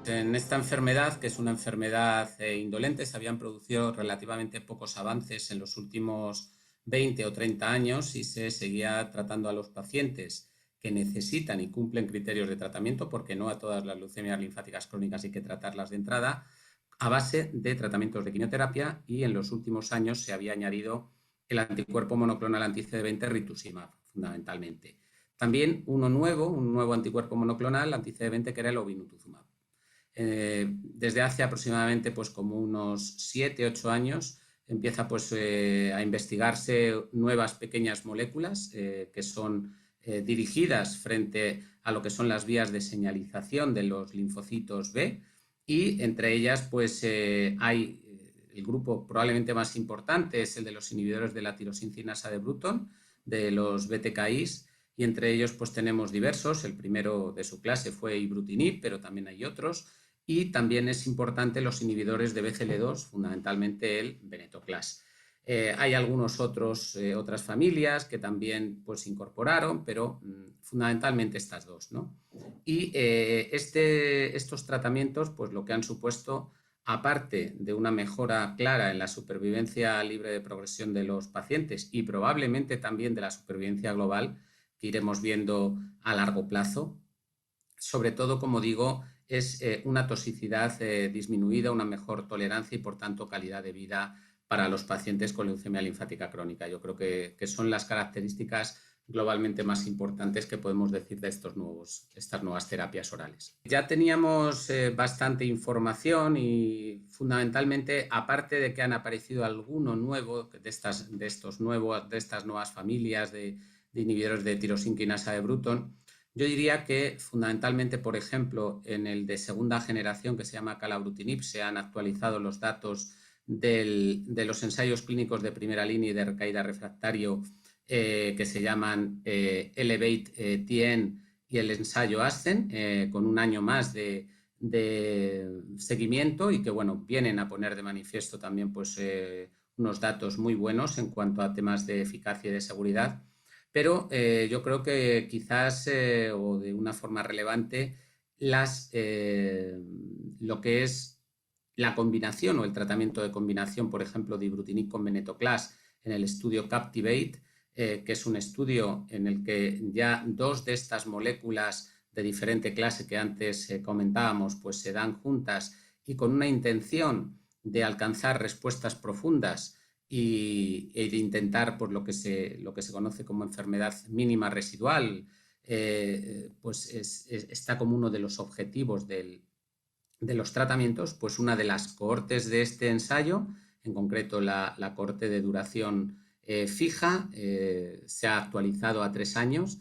En esta enfermedad, que es una enfermedad indolente, se habían producido relativamente pocos avances en los últimos 20 o 30 años y se seguía tratando a los pacientes que necesitan y cumplen criterios de tratamiento, porque no a todas las leucemias linfáticas crónicas hay que tratarlas de entrada, a base de tratamientos de quimioterapia, y en los últimos años se había añadido el anticuerpo monoclonal anti-CD20 rituximab, fundamentalmente. También un nuevo anticuerpo monoclonal anti-CD20, que era el obinutuzumab. Desde hace aproximadamente pues como unos 7-8 años empieza pues a investigarse nuevas pequeñas moléculas que son dirigidas frente a lo que son las vías de señalización de los linfocitos B, y entre ellas pues hay el grupo probablemente más importante es el de los inhibidores de la tirosincina de Bruton, de los BTKIs, y entre ellos pues tenemos diversos. El primero de su clase fue ibrutinib, pero también hay otros. Y también es importante los inhibidores de BCL2, fundamentalmente el venetoclax. Hay algunos otras familias que también pues incorporaron, pero fundamentalmente estas dos, ¿no? Y estos tratamientos, pues lo que han supuesto, aparte de una mejora clara en la supervivencia libre de progresión de los pacientes y probablemente también de la supervivencia global que iremos viendo a largo plazo, sobre todo, como digo, es una toxicidad disminuida, una mejor tolerancia y, por tanto, calidad de vida para los pacientes con leucemia linfática crónica. Yo creo que son las características globalmente más importantes que podemos decir de estas nuevas terapias orales. Ya teníamos bastante información y, fundamentalmente, aparte de que han aparecido alguno nuevo de estas nuevas familias de inhibidores de tirosincina de Bruton, yo diría que fundamentalmente, por ejemplo, en el de segunda generación, que se llama calabrutinib, se han actualizado los datos de los ensayos clínicos de primera línea y de recaída refractario que se llaman Elevate-TN y el ensayo ASCEN, con un año más de seguimiento, y que bueno, vienen a poner de manifiesto también pues, unos datos muy buenos en cuanto a temas de eficacia y de seguridad. Pero yo creo que quizás, o de una forma relevante, lo que es la combinación o el tratamiento de combinación, por ejemplo, de ibrutinib con venetoclax en el estudio Captivate, que es un estudio en el que ya dos de estas moléculas de diferente clase que antes comentábamos, pues se dan juntas y con una intención de alcanzar respuestas profundas y de intentar pues, lo que se conoce como enfermedad mínima residual, pues está como uno de los objetivos de los tratamientos. Pues una de las cohortes de este ensayo, en concreto la cohorte de duración fija, se ha actualizado a 3 años,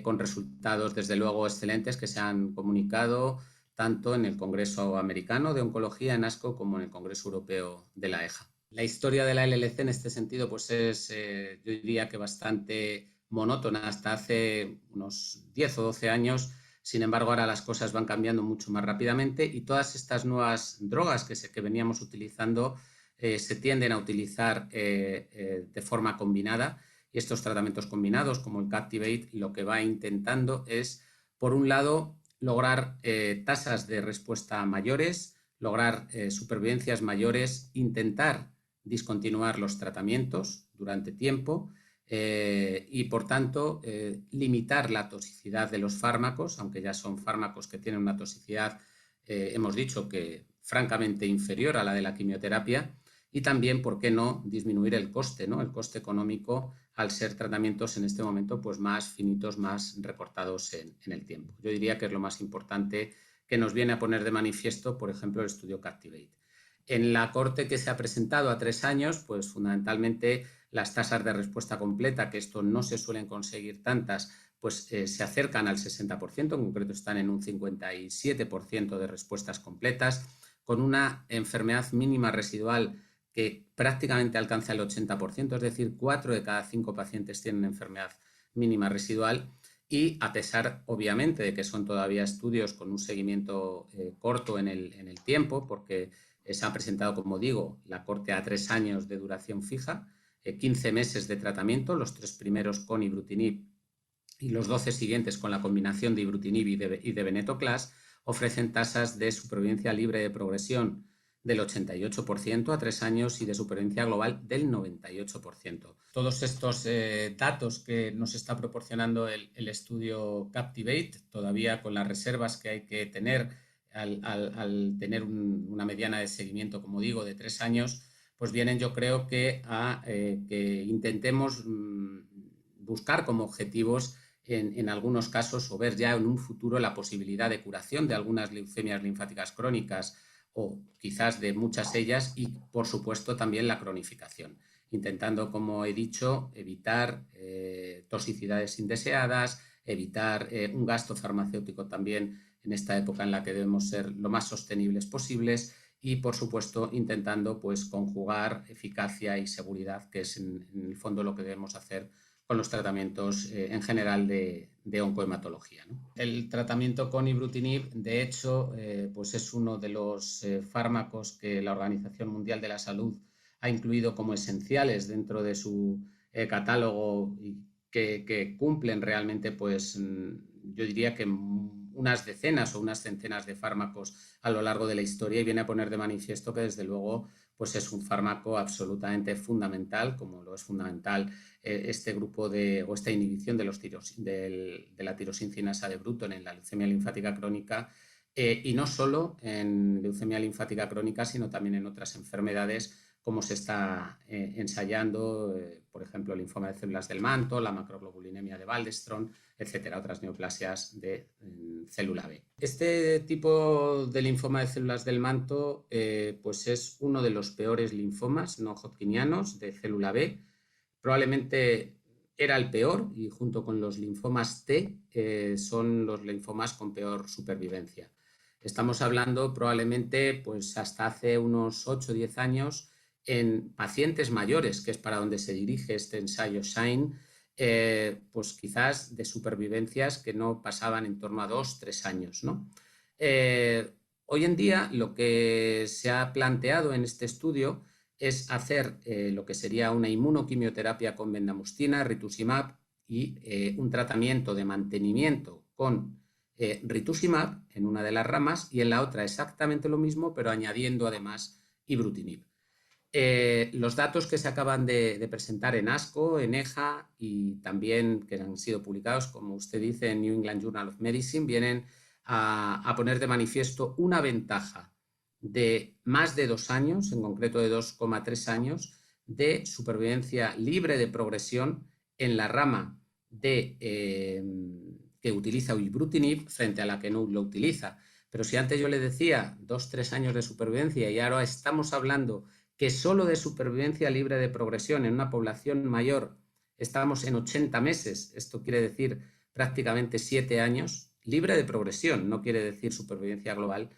con resultados desde luego excelentes que se han comunicado tanto en el Congreso Americano de Oncología, en ASCO, como en el Congreso Europeo de la EJA. La historia de la LLC en este sentido pues es, yo diría que bastante monótona hasta hace unos 10 o 12 años. Sin embargo, ahora las cosas van cambiando mucho más rápidamente y todas estas nuevas drogas que veníamos utilizando se tienden a utilizar de forma combinada, y estos tratamientos combinados, como el Captivate, lo que va intentando es, por un lado, lograr tasas de respuesta mayores, lograr supervivencias mayores, intentar discontinuar los tratamientos durante tiempo y, por tanto, limitar la toxicidad de los fármacos, aunque ya son fármacos que tienen una toxicidad, hemos dicho, que francamente inferior a la de la quimioterapia, y también, ¿por qué no?, disminuir el coste, ¿no?, el coste económico, al ser tratamientos en este momento pues, más finitos, más recortados en el tiempo. Yo diría que es lo más importante que nos viene a poner de manifiesto, por ejemplo, el estudio Captivate. En la corte que se ha presentado a 3 años, pues fundamentalmente las tasas de respuesta completa, que esto no se suelen conseguir tantas, pues se acercan al 60%, en concreto están en un 57% de respuestas completas, con una enfermedad mínima residual que prácticamente alcanza el 80%, es decir, 4 de cada 5 pacientes tienen enfermedad mínima residual. Y a pesar, obviamente, de que son todavía estudios con un seguimiento corto en el tiempo, porque se ha presentado, como digo, la corte a 3 años de duración fija, 15 meses de tratamiento, los 3 primeros con ibrutinib y los 12 siguientes con la combinación de ibrutinib y de venetoclax. ofrecen tasas de supervivencia libre de progresión del 88% a 3 años y de supervivencia global del 98%. Todos estos datos que nos está proporcionando el estudio Captivate, todavía con las reservas que hay que tener al tener una mediana de seguimiento, como digo, de 3 años, pues vienen, yo creo, que a que intentemos buscar como objetivos en algunos casos, o ver ya en un futuro la posibilidad de curación de algunas leucemias linfáticas crónicas o quizás de muchas ellas, y por supuesto también la cronificación, intentando, como he dicho, evitar toxicidades indeseadas, evitar un gasto farmacéutico también en esta época en la que debemos ser lo más sostenibles posibles, y por supuesto intentando pues conjugar eficacia y seguridad, que es en el fondo lo que debemos hacer con los tratamientos en general de oncohematología, ¿no? El tratamiento con ibrutinib, de hecho, pues es uno de los fármacos que la Organización Mundial de la Salud ha incluido como esenciales dentro de su catálogo, y que cumplen realmente, pues yo diría que unas decenas o unas centenas de fármacos a lo largo de la historia, y viene a poner de manifiesto que desde luego pues es un fármaco absolutamente fundamental, como lo es fundamental este grupo o esta inhibición de la tirosincina de Bruton en la leucemia linfática crónica, y no solo en leucemia linfática crónica, sino también en otras enfermedades, como se está ensayando, por ejemplo, el linfoma de células del manto, la macroglobulinemia de Waldenström, etcétera, otras neoplasias de célula B. Este tipo de linfoma de células del manto pues es uno de los peores linfomas no hodgkinianos de célula B. Probablemente era el peor, y junto con los linfomas T son los linfomas con peor supervivencia. Estamos hablando probablemente pues hasta hace unos 8 o 10 años en pacientes mayores, que es para donde se dirige este ensayo SHINE, pues quizás de supervivencias que no pasaban en torno a 2 o 3 años, ¿no? Hoy en día lo que se ha planteado en este estudio es hacer lo que sería una inmunoquimioterapia con bendamustina, rituximab, y un tratamiento de mantenimiento con rituximab en una de las ramas, y en la otra exactamente lo mismo, pero añadiendo además ibrutinib. Los datos que se acaban de presentar en ASCO, en EJA, y también que han sido publicados, como usted dice, en New England Journal of Medicine, vienen a poner de manifiesto una ventaja de más de 2 años, en concreto de 2,3 años, de supervivencia libre de progresión en la rama que utiliza ibrutinib frente a la que no lo utiliza. Pero si antes yo le decía 2-3 años de supervivencia, y ahora estamos hablando que solo de supervivencia libre de progresión en una población mayor estamos en 80 meses, esto quiere decir prácticamente 7 años, libre de progresión, no quiere decir supervivencia global.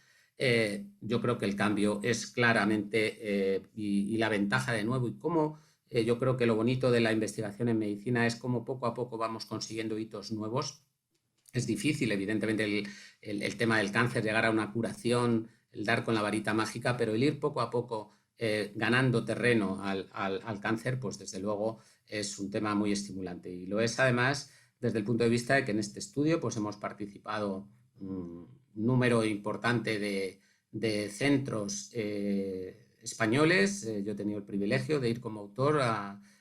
Yo creo que el cambio es claramente, y la ventaja de nuevo, y cómo yo creo que lo bonito de la investigación en medicina es cómo poco a poco vamos consiguiendo hitos nuevos. Es difícil, evidentemente, el tema del cáncer, llegar a una curación, el dar con la varita mágica, pero el ir poco a poco ganando terreno al cáncer, pues desde luego es un tema muy estimulante. Y lo es además desde el punto de vista de que en este estudio pues hemos participado un número importante de centros españoles. Yo he tenido el privilegio de ir como autor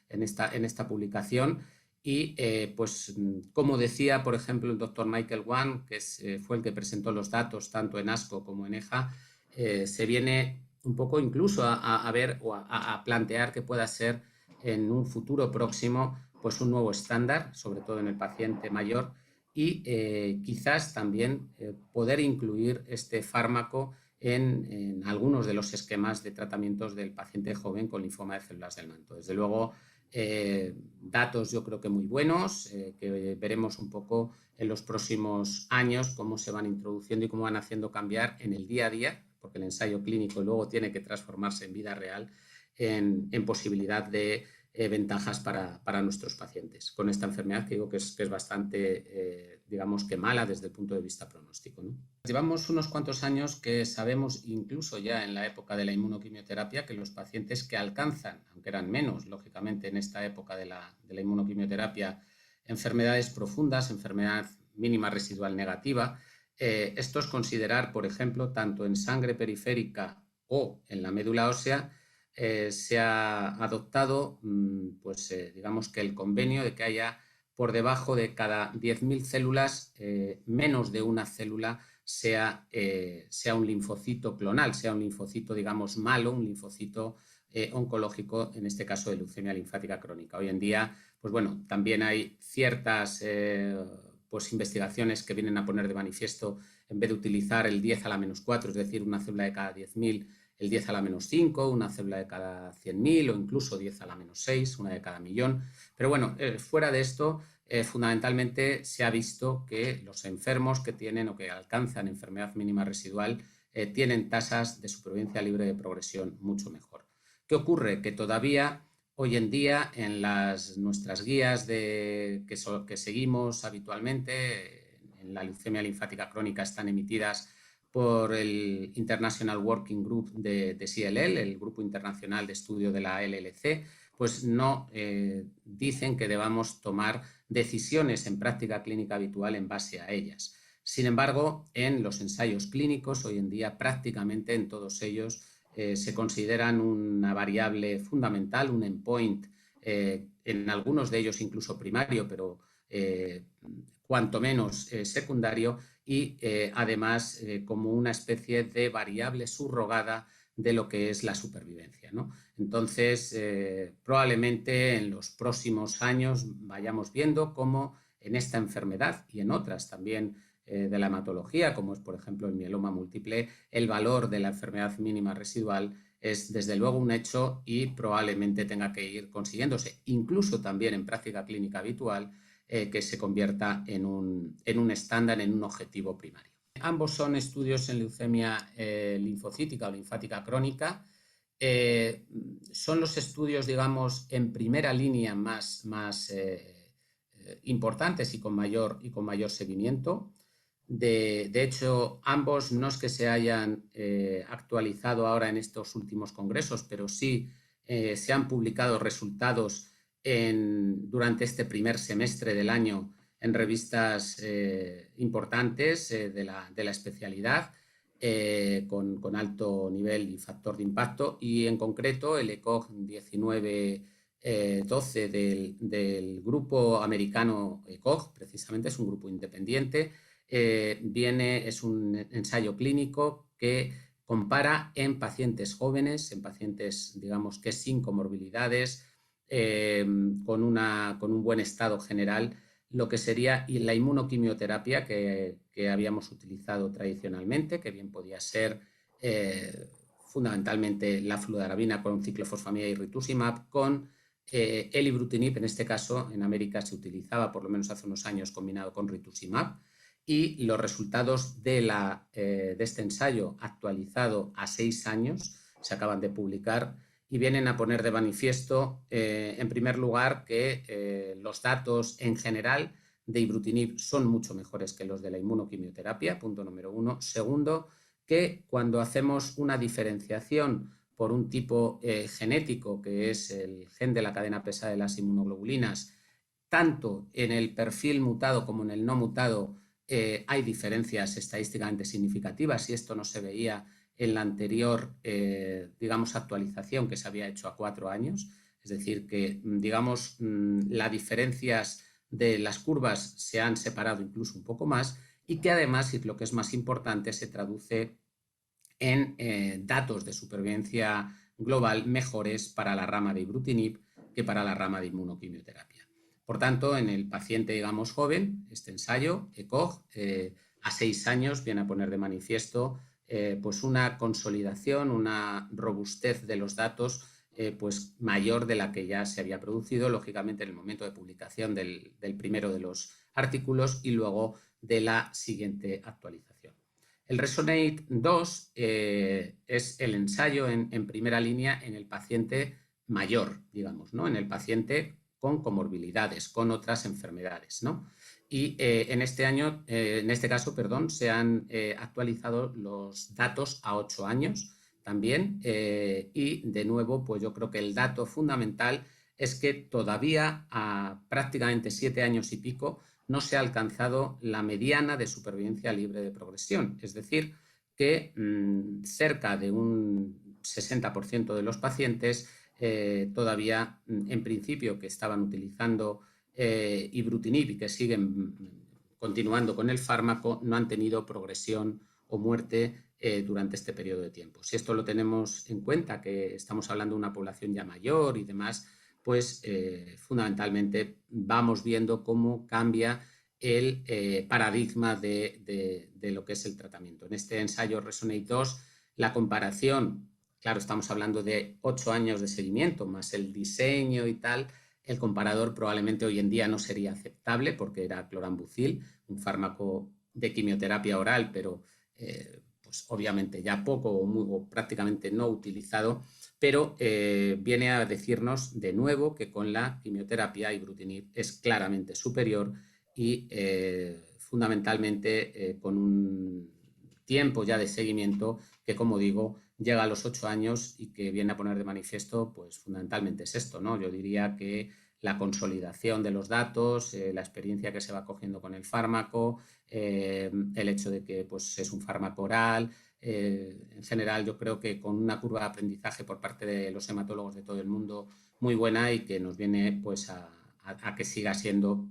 en esta publicación. Y pues como decía, por ejemplo, el doctor Michael Wan, que fue el que presentó los datos tanto en ASCO como en EJA, se viene un poco incluso a ver o a plantear que pueda ser en un futuro próximo pues un nuevo estándar, sobre todo en el paciente mayor, y quizás también poder incluir este fármaco en algunos de los esquemas de tratamientos del paciente joven con linfoma de células del manto. Desde luego, datos yo creo que muy buenos, que veremos un poco en los próximos años cómo se van introduciendo y cómo van haciendo cambiar en el día a día, porque el ensayo clínico luego tiene que transformarse en vida real, en posibilidad de ventajas para nuestros pacientes con esta enfermedad, que digo que es bastante, digamos que mala desde el punto de vista pronóstico, ¿no? Llevamos unos cuantos años que sabemos, incluso ya en la época de la inmunoquimioterapia, que los pacientes que alcanzan, aunque eran menos, lógicamente, en esta época de la inmunoquimioterapia, enfermedades profundas, enfermedad mínima residual negativa, Esto es considerar, por ejemplo, tanto en sangre periférica o en la médula ósea, se ha adoptado, digamos que el convenio de que haya por debajo de cada 10.000 células, menos de una célula sea un linfocito clonal, sea un linfocito, digamos, malo, un linfocito oncológico, en este caso de leucemia linfática crónica. Hoy en día, pues bueno, también hay ciertas investigaciones que vienen a poner de manifiesto, en vez de utilizar el 10 a la menos 4, es decir, una célula de cada 10.000, el 10 a la menos 5, una célula de cada 100.000 o incluso 10 a la menos 6, una de cada millón. Pero bueno, fuera de esto, fundamentalmente se ha visto que los enfermos que tienen o que alcanzan enfermedad mínima residual tienen tasas de supervivencia libre de progresión mucho mejor. ¿Qué ocurre? Que todavía hoy en día en nuestras guías que seguimos habitualmente en la leucemia linfática crónica están emitidas por el International Working Group de CLL, el Grupo Internacional de Estudio de la LLC, pues no dicen que debamos tomar decisiones en práctica clínica habitual en base a ellas. Sin embargo, en los ensayos clínicos, hoy en día prácticamente en todos ellos se consideran una variable fundamental, un endpoint, en algunos de ellos incluso primario, pero cuanto menos secundario, y además como una especie de variable subrogada de lo que es la supervivencia, ¿no? Entonces, probablemente en los próximos años vayamos viendo cómo en esta enfermedad y en otras también de la hematología, como es por ejemplo el mieloma múltiple, el valor de la enfermedad mínima residual es desde luego un hecho y probablemente tenga que ir consiguiéndose, incluso también en práctica clínica habitual, que se convierta en un estándar, en un objetivo primario. Ambos son estudios en leucemia linfocítica o linfática crónica. Son los estudios, digamos, en primera línea más importantes y con mayor seguimiento. De hecho, ambos no es que se hayan actualizado ahora en estos últimos congresos, pero sí se han publicado resultados durante este primer semestre del año en revistas importantes de la especialidad, con alto nivel y factor de impacto, y en concreto el ECOG 1912 del grupo americano ECOG, precisamente es un grupo independiente, es un ensayo clínico que compara en pacientes jóvenes, en pacientes, digamos, que sin comorbilidades, con un buen estado general, lo que sería la inmunoquimioterapia que habíamos utilizado tradicionalmente, que bien podía ser fundamentalmente la fludarabina con ciclofosfamida y rituximab, con el ibrutinib, en este caso en América se utilizaba por lo menos hace unos años combinado con rituximab, y los resultados de este ensayo actualizado a 6 años se acaban de publicar y vienen a poner de manifiesto, en primer lugar, que los datos en general de ibrutinib son mucho mejores que los de la inmunoquimioterapia, punto número 1. Segundo, que cuando hacemos una diferenciación por un tipo genético, que es el gen de la cadena pesada de las inmunoglobulinas, tanto en el perfil mutado como en el no mutado hay diferencias estadísticamente significativas, y esto no se veía en la anterior, digamos, actualización que se había hecho a 4 años. Es decir, que, digamos, las diferencias de las curvas se han separado incluso un poco más, y que además, y lo que es más importante, se traduce en datos de supervivencia global mejores para la rama de ibrutinib que para la rama de inmunoquimioterapia. Por tanto, en el paciente, digamos, joven, este ensayo, ECOG, a 6 años viene a poner de manifiesto pues una consolidación, una robustez de los datos pues mayor de la que ya se había producido, lógicamente, en el momento de publicación del primero de los artículos y luego de la siguiente actualización. El Resonate 2 es el ensayo en primera línea en el paciente mayor, digamos, ¿no? En el paciente con comorbilidades, con otras enfermedades, ¿no? Y en este caso, se han actualizado los datos a 8 años también, y de nuevo, pues yo creo que el dato fundamental es que todavía a prácticamente 7 años y pico no se ha alcanzado la mediana de supervivencia libre de progresión. Es decir, que cerca de un 60% de los pacientes todavía, en principio, que estaban utilizando ibrutinib y que siguen continuando con el fármaco, no han tenido progresión o muerte durante este periodo de tiempo. Si esto lo tenemos en cuenta, que estamos hablando de una población ya mayor y demás, pues fundamentalmente vamos viendo cómo cambia el paradigma de lo que es el tratamiento. En este ensayo Resonate 2, la comparación, claro, estamos hablando de 8 años de seguimiento, más el diseño y tal. El comparador probablemente hoy en día no sería aceptable porque era clorambucil, un fármaco de quimioterapia oral, pero pues obviamente ya poco o prácticamente no utilizado, pero viene a decirnos de nuevo que con la quimioterapia ibrutinib es claramente superior y fundamentalmente con un tiempo ya de seguimiento que, como digo, llega a los 8 años y que viene a poner de manifiesto, pues fundamentalmente es esto, ¿no? Yo diría que la consolidación de los datos, la experiencia que se va cogiendo con el fármaco, el hecho de que pues, es un fármaco oral. En general, yo creo que con una curva de aprendizaje por parte de los hematólogos de todo el mundo muy buena y que nos viene pues, a que siga siendo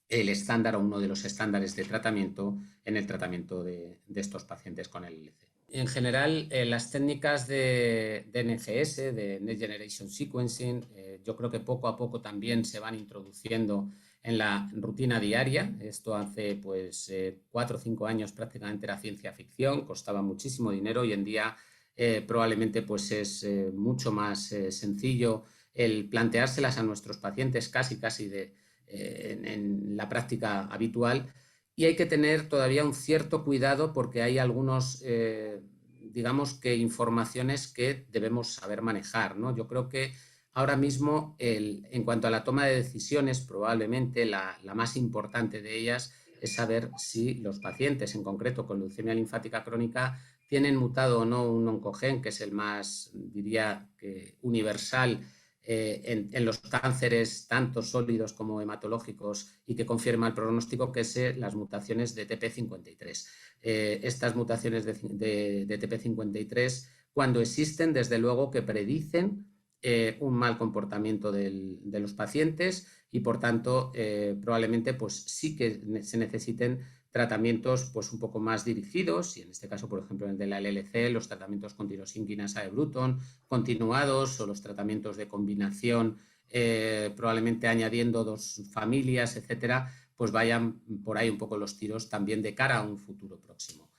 el estándar o uno de los estándares de tratamiento en el tratamiento de estos pacientes con el LC. En general, las técnicas de NGS, de Next Generation Sequencing, yo creo que poco a poco también se van introduciendo en la rutina diaria. Esto hace pues 4 o 5 años prácticamente era ciencia ficción, costaba muchísimo dinero. Hoy en día probablemente pues es mucho más sencillo el planteárselas a nuestros pacientes casi en la práctica habitual. Y hay que tener todavía un cierto cuidado porque hay algunos, digamos que informaciones que debemos saber manejar, ¿no? Yo creo que ahora mismo, en cuanto a la toma de decisiones, probablemente la más importante de ellas es saber si los pacientes, en concreto con leucemia linfática crónica, tienen mutado o no un oncogen, que es el más, diría, que universal en los cánceres tanto sólidos como hematológicos y que confirma el pronóstico, que es las mutaciones de TP53. Estas mutaciones de TP53, cuando existen, desde luego que predicen un mal comportamiento de los pacientes y, por tanto, probablemente pues, sí que se necesiten tratamientos pues, un poco más dirigidos, y en este caso, por ejemplo, el de la LLC, los tratamientos con tirosinquinasa de Bruton continuados o los tratamientos de combinación, probablemente añadiendo 2 familias, etcétera, pues vayan por ahí un poco los tiros también de cara a un futuro próximo.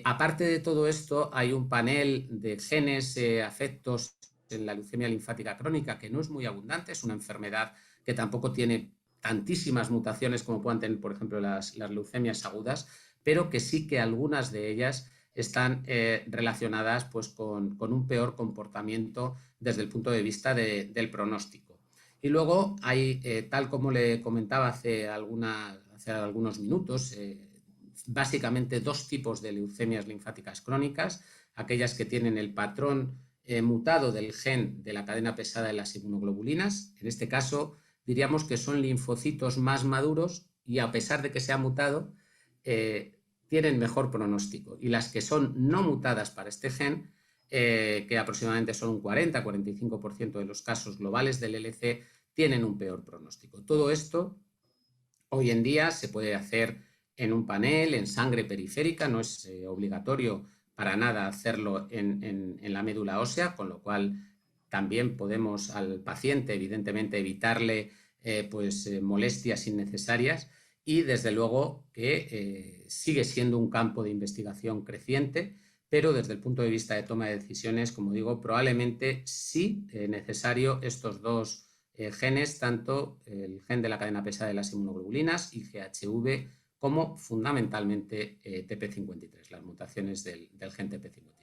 Aparte de todo esto, hay un panel de genes afectos en la leucemia linfática crónica que no es muy abundante, es una enfermedad que tampoco tiene tantísimas mutaciones como puedan tener, por ejemplo, las leucemias agudas, pero que sí que algunas de ellas están relacionadas pues, con un peor comportamiento desde el punto de vista del pronóstico. Y luego hay, tal como le comentaba hace algunos minutos, básicamente 2 tipos de leucemias linfáticas crónicas, aquellas que tienen el patrón mutado del gen de la cadena pesada de las inmunoglobulinas. En este caso, diríamos que son linfocitos más maduros y, a pesar de que se ha mutado, tienen mejor pronóstico. Y las que son no mutadas para este gen, que aproximadamente son un 40-45% de los casos globales del LC, tienen un peor pronóstico. Todo esto hoy en día se puede hacer en un panel, en sangre periférica, no es obligatorio para nada hacerlo en la médula ósea, con lo cual también podemos al paciente, evidentemente, evitarle molestias innecesarias y, desde luego, que sigue siendo un campo de investigación creciente, pero desde el punto de vista de toma de decisiones, como digo, probablemente sí necesario estos 2 genes, tanto el gen de la cadena pesada de las inmunoglobulinas, IGHV, como fundamentalmente TP53, las mutaciones del gen TP53.